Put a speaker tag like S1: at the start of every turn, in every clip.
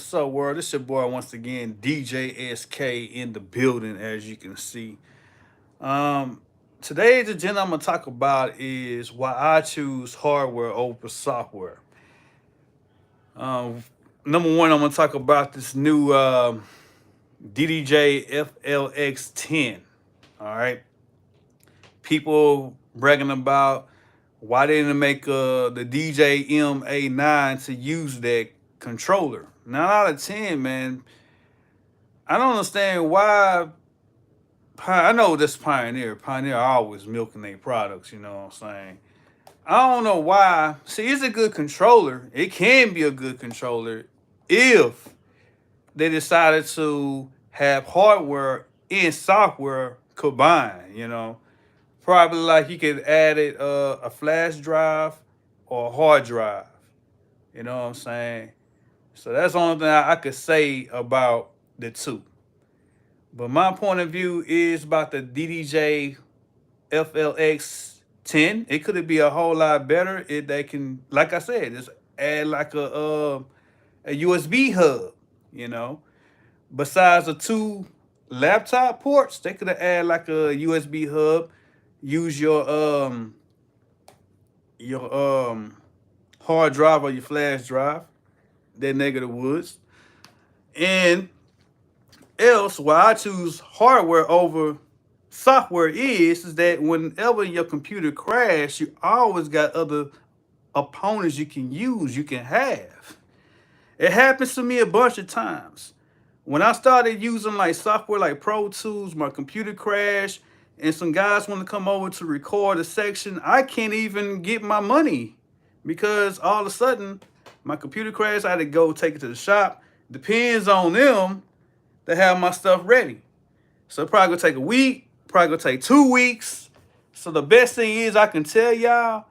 S1: What's up, world? This your boy once again, DJ SK in the building, as you can see. Um, Today's agenda I'm gonna talk about is why I choose hardware over software. Um, Number one, I'm gonna talk about this new DDJ FLX10. All right, people bragging about why they didn't make the DJ MA9 to use that controller. 9 out of 10, man. I don't understand why. I know this Pioneer. Pioneer always milking their products. You know what I'm saying? I don't know why. See, it's a good controller. It can be a good controller if they decided to have hardware and software combined. Probably like you could add it a flash drive or a hard drive. You know what I'm saying? So that's the only thing I could say about the two. But my point of view is about the DDJ FLX 10. It could be a whole lot better if they can, like I said, just add like a USB hub. You know, besides the two laptop ports, they could have add like a USB hub. Use your hard drive or your flash drive, that negative woods, and else why I choose hardware over software is that whenever your computer crash, you always got other opponents you can use, you can have. It happens to me a bunch of times. When I started using like software like Pro Tools, my computer crashed, and some guys want to come over to record a section. I can't even get my money because all of a sudden my computer crashed. I had to go take it to the shop. Depends on them to have my stuff ready. So it probably gonna take a week, probably gonna take 2 weeks. So the best thing is I can tell y'all,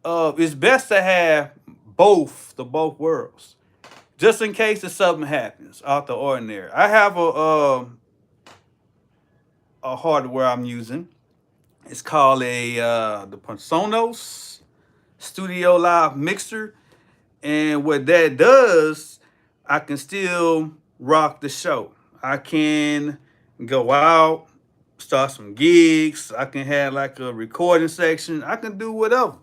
S1: it's best to have both worlds, just in case if something happens out the ordinary. I have a hardware I'm using. It's called the Personos Studio Live Mixer, and what that does, I can still rock the show. I can go out, start some gigs. I can have like a recording section. I can do whatever.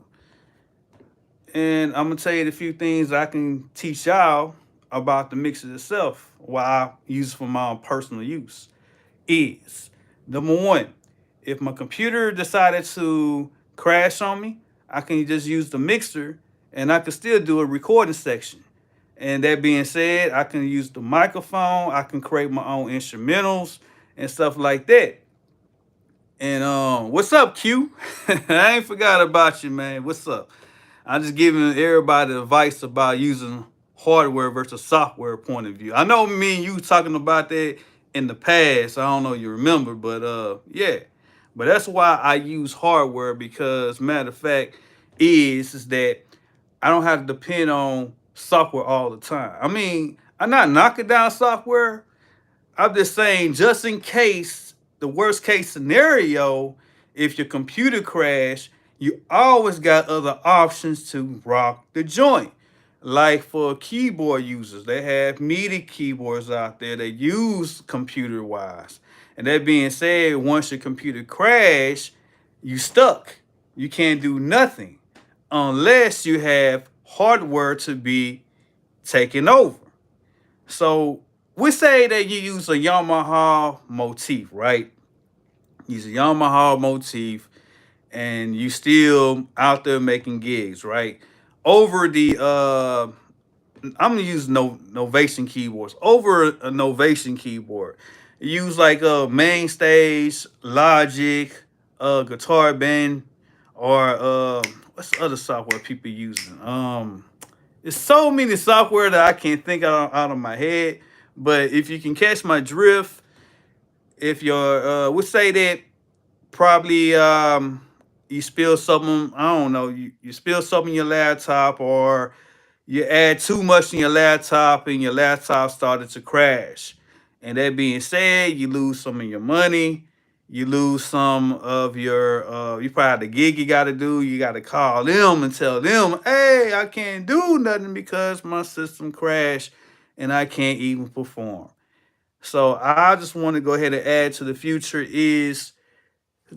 S1: And I'm gonna tell you the few things I can teach y'all about the mixer itself, why I use it for my own personal use. Is number one, if my computer decided to crash on me, I can just use the mixer and I can still do a recording section. And that being said, I can use the microphone, I can create my own instrumentals and stuff like that. And what's up, Q? I ain't forgot about you, man. What's up? I'm just giving everybody advice about using hardware versus software point of view. I know me and you talking about that in the past. I don't know if you remember, but yeah. But that's why I use hardware because matter of fact is that I don't have to depend on software all the time. I mean, I'm not knocking down software. I'm just saying, just in case, the worst case scenario, if your computer crash, you always got other options to rock the joint. Like for keyboard users, they have MIDI keyboards out there that use computer wise. And that being said, once your computer crash, you stuck. You can't do nothing unless you have hardware to be taken over. So we say that you use a Yamaha motif, right? Use a Yamaha motif, and you still out there making gigs, right? Over the I'm gonna use Novation keyboards. Over a Novation keyboard, use like a Mainstage, Logic, Guitar Band, or what's the other software people using? There's so many software that I can't think out of my head. But if you can catch my drift, if you're, we'll say that probably you spill something, I don't know, you spill something in your laptop, or you add too much in your laptop and your laptop started to crash. And that being said, you lose some of your money, you lose some of your you probably have the gig you gotta do, you gotta call them and tell them, hey, I can't do nothing because my system crashed and I can't even perform. So I just want to go ahead and add to the future is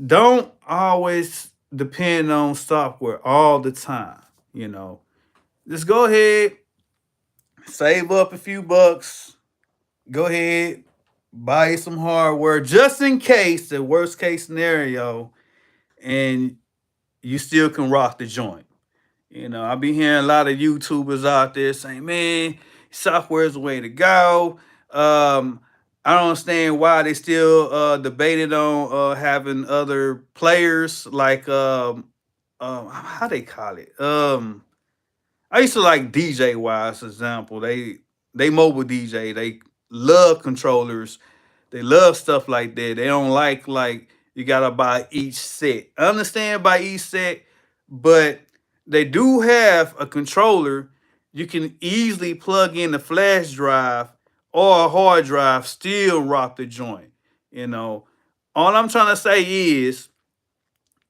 S1: don't always depend on software all the time. You know, just go ahead, save up a few bucks, go ahead, buy some hardware just in case the worst case scenario, and you still can rock the joint. You know, I be hearing a lot of YouTubers out there saying, "Man, software is the way to go." Um, I don't understand why they still debated on having other players like how they call it. I used to like DJ Wise, example. They mobile DJ. They love controllers. They love stuff like that. They don't like you gotta buy each set. I understand by each set, but they do have a controller. You can easily plug in the flash drive or a hard drive, still rock the joint. You know, all I'm trying to say is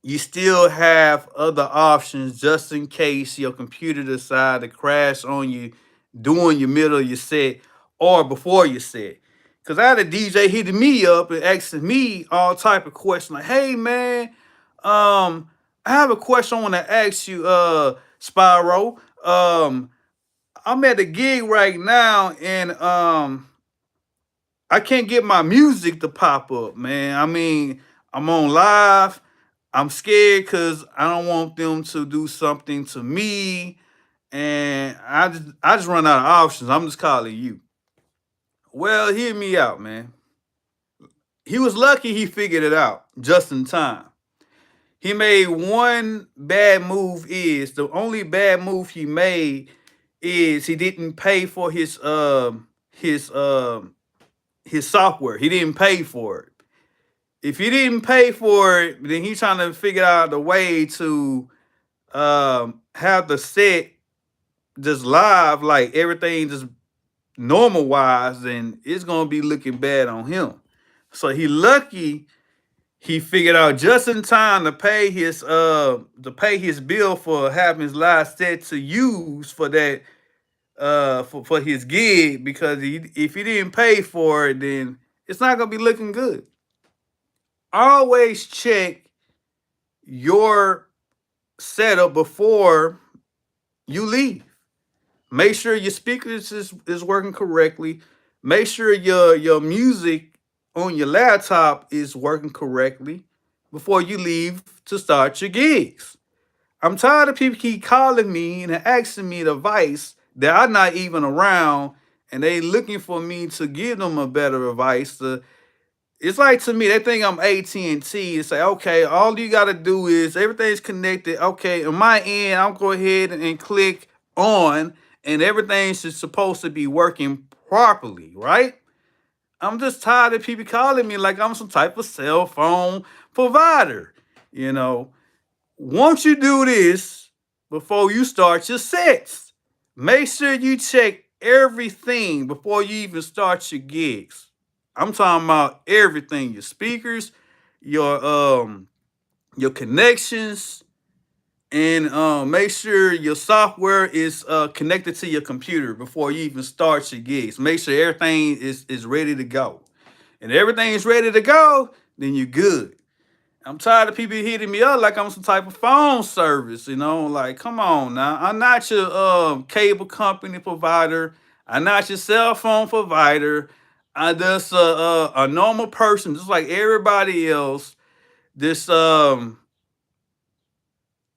S1: you still have other options just in case your computer decide to crash on you during your middle of your set or before your set. Cause I had a DJ hitting me up and asking me all type of questions like, "Hey man, I have a question I want to ask you, Spyro. I'm at a gig right now and I can't get my music to pop up, man. I mean, I'm on live. I'm scared because I don't want them to do something to me, and I just run out of options. I'm just calling you." Well, hear me out, man. He was lucky he figured it out just in time. He made one bad move. Is the only bad move he made is he didn't pay for his software. He didn't pay for it. If he didn't pay for it, then he's trying to figure out the way to have the set just live, like everything just normal wise, then it's gonna be looking bad on him. So he lucky he figured out just in time to pay his bill for having his live set to use for that for his gig, because if he didn't pay for it, then it's not gonna be looking good. Always check your setup before you leave. Make sure your speakers is working correctly. Make sure your music on your laptop is working correctly before you leave to start your gigs. I'm tired of people keep calling me and asking me advice that I'm not even around, and they looking for me to give them a better advice. It's like, to me, they think I'm AT&T and say, okay, all you got to do is everything's connected. Okay, on my end, I'll go ahead and click on, and everything's just supposed to be working properly, right? I'm just tired of people calling me like I'm some type of cell phone provider. You know, once you do this before you start your sets, make sure you check everything before you even start your gigs. I'm talking about everything: your speakers, your your connections, and make sure your software is connected to your computer before you even start your gigs. Make sure everything is ready to go. And everything is ready to go, then you're good. I'm tired of people hitting me up like I'm some type of phone service, you know, like, come on now. I'm not your cable company provider. I'm not your cell phone provider. I'm just a normal person, just like everybody else. This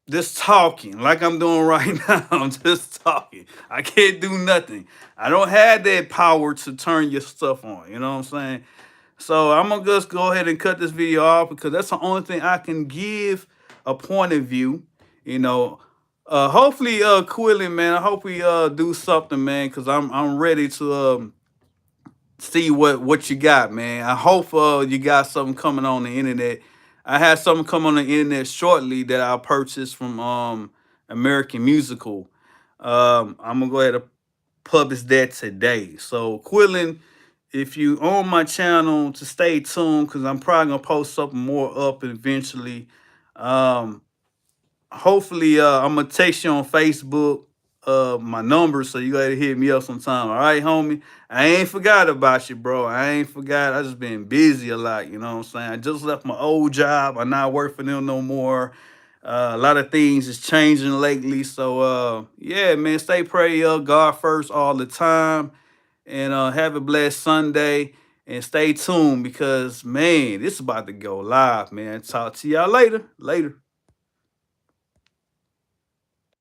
S1: just talking like I'm doing right now. I'm just talking. I can't do nothing. I don't have that power to turn your stuff on. You know what I'm saying? So I'm gonna just go ahead and cut this video off because that's the only thing I can give a point of view. You know, hopefully, Quillen, man. I hope we do something, man, because I'm ready to see what you got, man. I hope you got something coming on the internet. I had something come on the internet shortly that I purchased from American Musical. I'm gonna go ahead and publish that today. So Quillen, if you on my channel, to stay tuned because I'm probably gonna post something more up eventually. Um, Hopefully, I'm gonna text you on Facebook. my number, so you gotta hit me up sometime. All right, homie. I ain't forgot about you, bro. I ain't forgot. I just been busy a lot. You know what I'm saying? I just left my old job. I not work for them no more. A lot of things is changing lately. So yeah, man, stay prayer, God first all the time, and have a blessed Sunday. And stay tuned because man, this is about to go live, man. Talk to y'all later. Later.